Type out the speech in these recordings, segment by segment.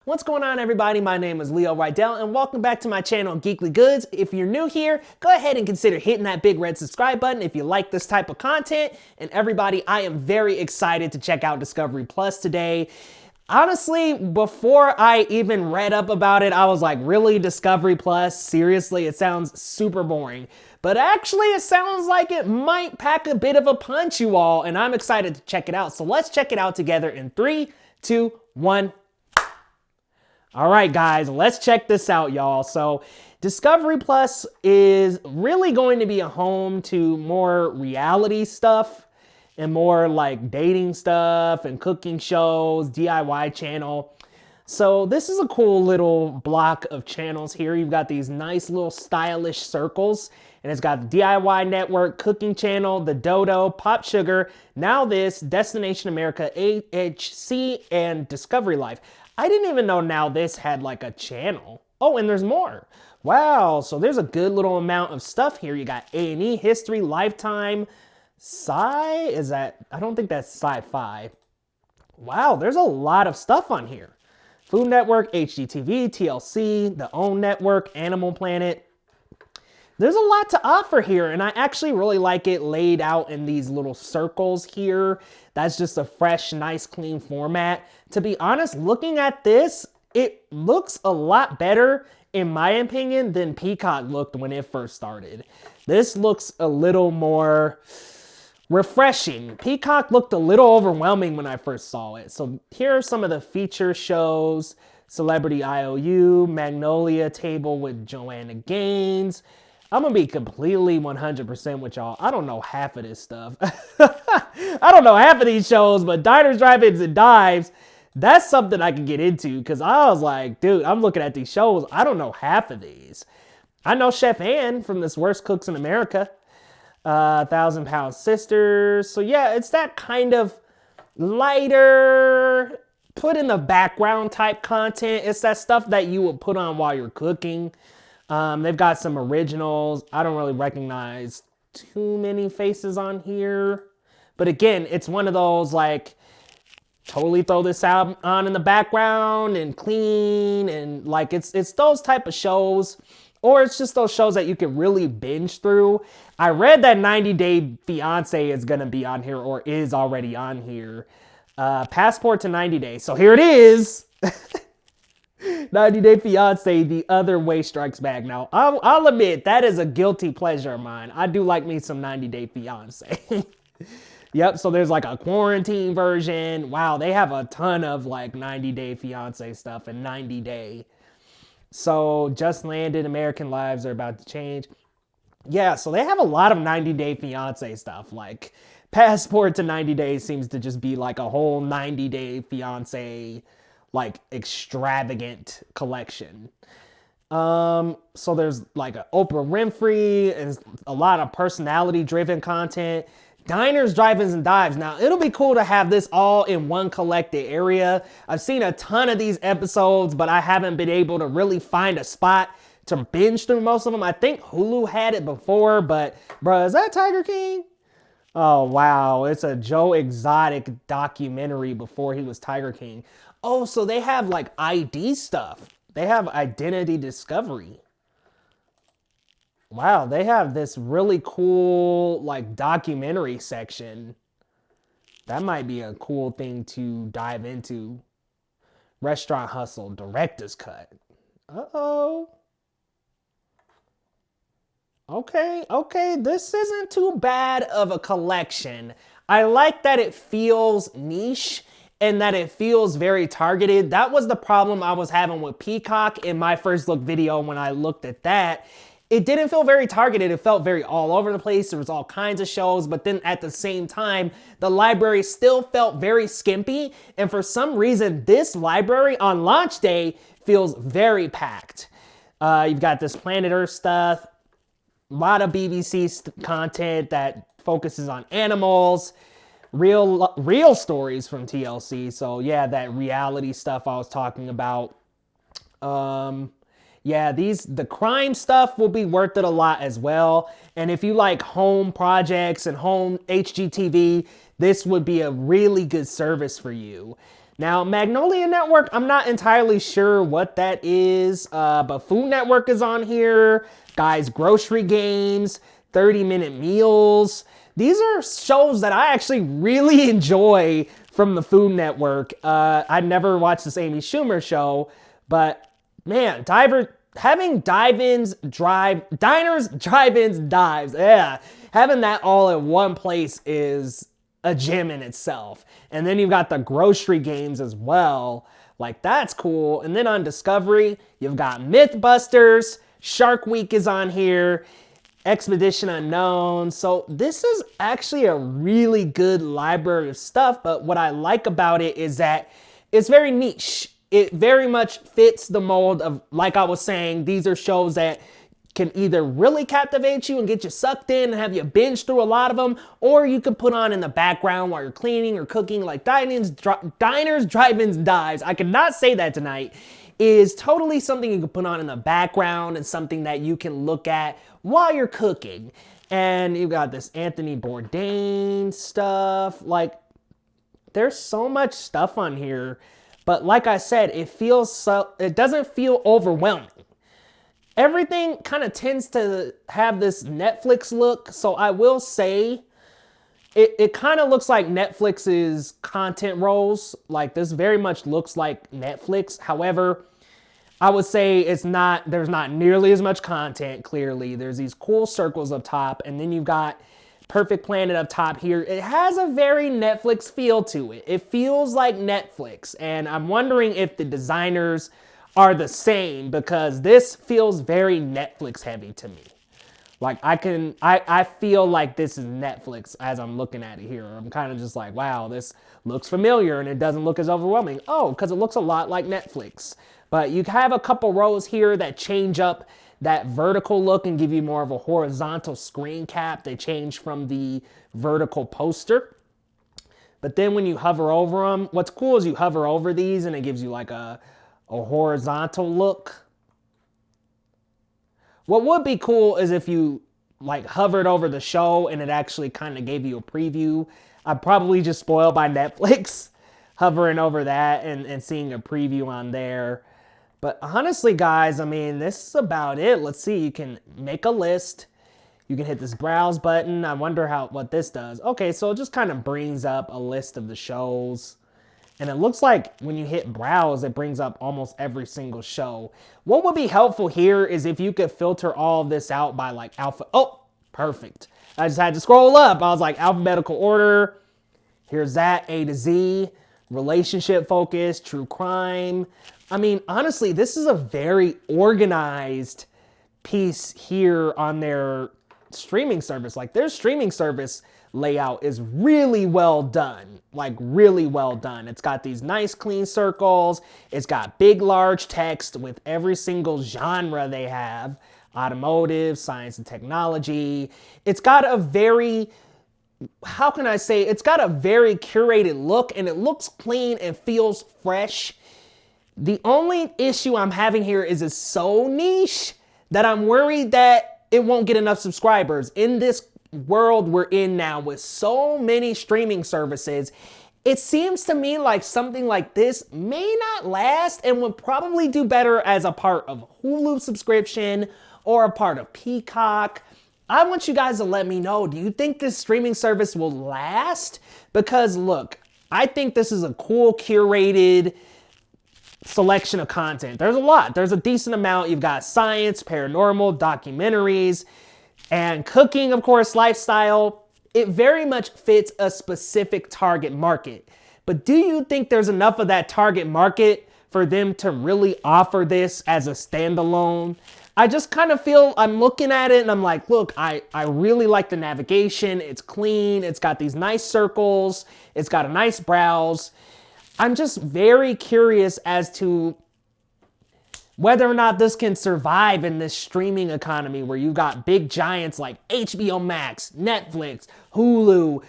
What's going on, everybody? My name is Leo Rydell and welcome back to my channel Geekly Goods. If you're new here, go ahead and consider hitting that big red subscribe button if you like this type of content. And everybody, I am very excited to check out Discovery Plus today. Honestly, before I even read up about it, I was like, really, Discovery Plus? Seriously, it sounds super boring. But actually, it sounds like it might pack a bit of a punch, you all, and I'm excited to check it out. So let's check it out together in 3, 2, 1. All right, guys, let's check this out, y'all. So Discovery Plus is really going to be a home to more reality stuff and more like dating stuff and cooking shows, DIY channel. So this is a cool little block of channels here. You've got these nice little stylish circles, and it's got the DIY Network, Cooking Channel, The Dodo, Pop Sugar, Now This, Destination America, AHC, and Discovery Life. I didn't even know Now This had like a channel. Oh, and there's more. Wow, so there's a good little amount of stuff here. You got A&E, History, Lifetime, Sci, is that, I don't think that's Sci-Fi. Wow, there's a lot of stuff on here. Food Network, HGTV, TLC, The OWN Network, Animal Planet. There's a lot to offer here, and I actually really like it laid out in these little circles here. That's just a fresh, nice, clean format. To be honest, looking at this, it looks a lot better, in my opinion, than Peacock looked when it first started. This looks a little more refreshing. Peacock looked a little overwhelming when I first saw it. So here are some of the feature shows. Celebrity IOU, Magnolia Table with Joanna Gaines. I'm gonna be completely 100% with y'all. I don't know half of this stuff. I don't know half of these shows, but Diners, Drive-Ins, and Dives, that's something I can get into, because I was like, dude, I'm looking at these shows. I don't know half of these. I know Chef Ann from This Worst Cooks in America. 1,000 Pound Sisters. So yeah, it's that kind of lighter, put in the background type content. It's that stuff that you would put on while you're cooking. They've got some originals. I don't really recognize too many faces on here. But again, it's one of those like, totally throw this out on in the background and clean, and like it's those type of shows. Or it's just those shows that you can really binge through. I read that 90 Day Fiancé is going to be on here, or is already on here. Passport to 90 Days. So here it is. 90 Day Fiancé, The Other Way Strikes Back. Now, I'll admit, that is a guilty pleasure of mine. I do like me some 90 Day Fiancé. Yep, so there's like a quarantine version. Wow, they have a ton of like 90 Day Fiancé stuff and 90 Day. So Just Landed, American Lives Are About to Change. Yeah, so they have a lot of 90 Day Fiancé stuff. Like Passport to 90 Days seems to just be like a whole 90 Day Fiancé like extravagant collection. So there's like a Oprah Winfrey and a lot of personality driven content. Diners, Drive-Ins, and Dives. Now, it'll be cool to have this all in one collected area. I've seen a ton of these episodes, but I haven't been able to really find a spot to binge through most of them. I think Hulu had it before, but bro, is that Tiger King? Oh, wow. It's a Joe Exotic documentary before he was Tiger King. Oh, so they have like ID stuff. They have identity discovery. Wow, they have this really cool like documentary section. That might be a cool thing to dive into. Restaurant Hustle, Director's Cut. Uh-oh. Okay, this isn't too bad of a collection. I like that it feels niche and that it feels very targeted. That was the problem I was having with Peacock in my first look video when I looked at that. It didn't feel very targeted. It felt very all over the place. There was all kinds of shows, but then at the same time, the library still felt very skimpy. And for some reason, this library on launch day feels very packed. You've got this Planet Earth stuff, a lot of BBC content that focuses on animals, real stories from TLC. So yeah, that reality stuff I was talking about. Yeah, the crime stuff will be worth it a lot as well. And if you like home projects and home HGTV, this would be a really good service for you. Now, Magnolia Network, I'm not entirely sure what that is, but Food Network is on here. Guys, Grocery Games, 30-Minute Meals. These are shows that I actually really enjoy from the Food Network. I never watched this Amy Schumer show, but man, having diners, drive-ins, dives, yeah, having that all in one place is a gem in itself. And then you've got the Grocery Games as well. Like, that's cool. And then on Discovery, you've got Mythbusters, Shark Week is on here, Expedition Unknown. So this is actually a really good library of stuff, but what I like about it is that it's very niche. It very much fits the mold of, like I was saying, these are shows that can either really captivate you and get you sucked in and have you binge through a lot of them, or you can put on in the background while you're cleaning or cooking, like diners, drive-ins, dives. I cannot say that tonight. Is totally something you can put on in the background and something that you can look at while you're cooking. And you've got this Anthony Bourdain stuff. Like, there's so much stuff on here. But like I said, it doesn't feel overwhelming. Everything kind of tends to have this Netflix look. So I will say, it kind of looks like Netflix's content rolls. Like, this very much looks like Netflix. However, I would say there's not nearly as much content, clearly. There's these cool circles up top, and then you've got Perfect Planet up top here. It has a very Netflix feel to it. It feels like Netflix, and I'm wondering if the designers are the same, because this feels very Netflix heavy to me. Like, I feel like this is Netflix as I'm looking at it here. I'm kind of just like, wow, this looks familiar and it doesn't look as overwhelming. Oh, because it looks a lot like Netflix. But you have a couple rows here that change up that vertical look and give you more of a horizontal screen cap. They change from the vertical poster. But then when you hover over them, what's cool is you hover over these and it gives you like a horizontal look. What would be cool is if you like hovered over the show and it actually kind of gave you a preview. I'm probably just spoiled by Netflix hovering over that and seeing a preview on there. But honestly, guys, I mean, this is about it. Let's see. You can make a list. You can hit this browse button. I wonder what this does. Okay, so it just kind of brings up a list of the shows. And it looks like when you hit browse, it brings up almost every single show. What would be helpful here is if you could filter all of this out by like oh, perfect. I just had to scroll up. I was like, alphabetical order. Here's that, A to Z, relationship focus, true crime. I mean, honestly, this is a very organized piece here on their streaming service. Like, their streaming service layout is really well done. Like, really well done. It's got these nice clean circles. It's got big, large text with every single genre they have. Automotive, science and technology. It's got a very, how can I say, it's got a very curated look, and it looks clean and feels fresh. The only issue I'm having here is it's so niche that I'm worried that it won't get enough subscribers. In this world we're in now with so many streaming services, it seems to me like something like this may not last and would probably do better as a part of Hulu subscription or a part of Peacock. I want you guys to let me know, do you think this streaming service will last? Because look, I think this is a cool curated selection of content. There's a lot. There's a decent amount. You've got science, paranormal, documentaries, and cooking, of course, lifestyle. It very much fits a specific target market. But do you think there's enough of that target market for them to really offer this as a standalone? I just kind of feel, I'm looking at it and I'm like, look, I really like the navigation. It's clean. It's got these nice circles. It's got a nice browse. I'm just very curious as to whether or not this can survive in this streaming economy where you got big giants like HBO Max, Netflix, Hulu,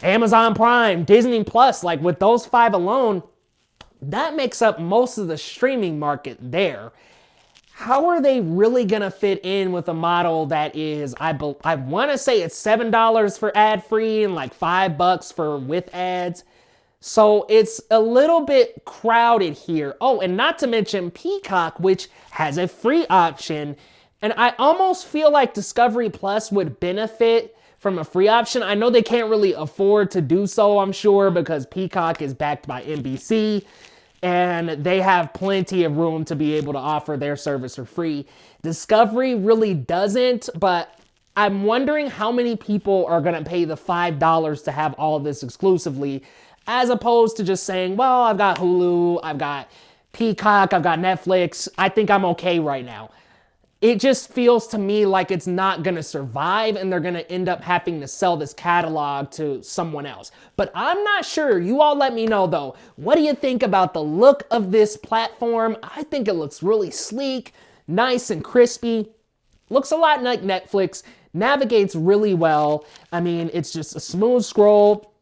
Amazon Prime, Disney Plus. Like, with those 5 alone, that makes up most of the streaming market there. How are they really gonna fit in with a model that is, I want to say it's $7 for ad-free and like $5 for with ads? So it's a little bit crowded here. Oh, and not to mention Peacock, which has a free option. And I almost feel like Discovery Plus would benefit from a free option. I know they can't really afford to do so, I'm sure, because Peacock is backed by NBC and they have plenty of room to be able to offer their service for free. Discovery really doesn't, but I'm wondering how many people are going to pay the $5 to have all this exclusively, as opposed to just saying, well, I've got Hulu, I've got Peacock, I've got Netflix, I think I'm okay right now. It just feels to me like it's not gonna survive and they're gonna end up having to sell this catalog to someone else. But I'm not sure. You all let me know though. What do you think about the look of this platform? I think it looks really sleek, nice and crispy. Looks a lot like Netflix, navigates really well. I mean, it's just a smooth scroll,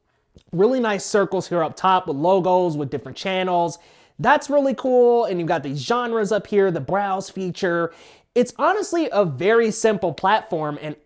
really nice circles here up top with logos with different channels. That's really cool. And you've got these genres up here, the browse feature. It's honestly a very simple platform, and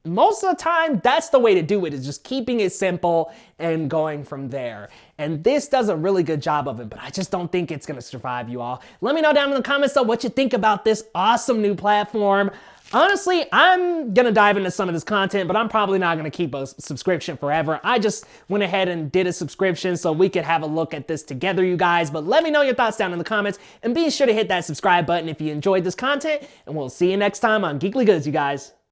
most of the time, that's the way to do it, is just keeping it simple and going from there. And this does a really good job of it, but I just don't think it's gonna survive, you all. Let me know down in the comments though what you think about this awesome new platform. Honestly, I'm gonna dive into some of this content, but I'm probably not gonna keep a subscription forever. I just went ahead and did a subscription so we could have a look at this together, you guys. But let me know your thoughts down in the comments, and be sure to hit that subscribe button if you enjoyed this content, and we'll see you next time on Geekly Goods, you guys.